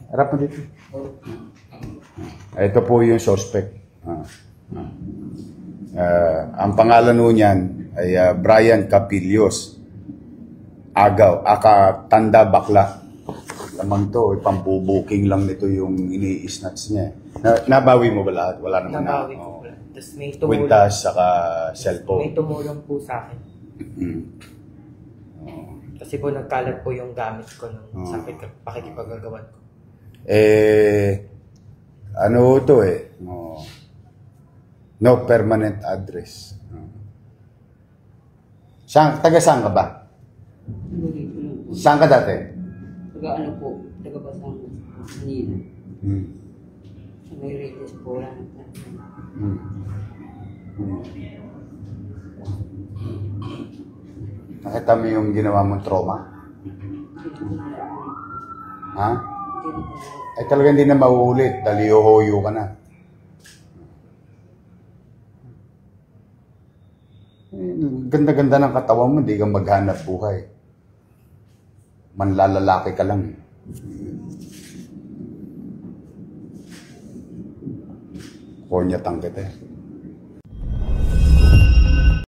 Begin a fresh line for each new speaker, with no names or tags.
Harap mo dito. Ito po yung suspect. Ang pangalan nun niyan ay Brian Capillos. Agaw, tanda bakla. Lamang to, pambubuking lang nito yung ini-snatch niya. Nabawi mo ba lahat? Wala naman na.
Nabawi ko pala. Tapos may tumulong.
Kwintas, saka cellphone.
May tumulong po sa akin. Kasi po nagkalat po yung gamit ko nung sa pakikipagagawan ko.
Ano to no permanent address. Taga saan ka ba? Saan ka dati?
Taga ano po, taga Batangas, Manila. Sa may radius po lang.
Nakita mo yung ginawa mong trauma? Ha? Ay talaga hindi na mauulit dahil hoyo ka na. Ganda-ganda ng katawan mo, hindi ka maghanap buhay. Manlalalaki ka lang. Kornyatang kita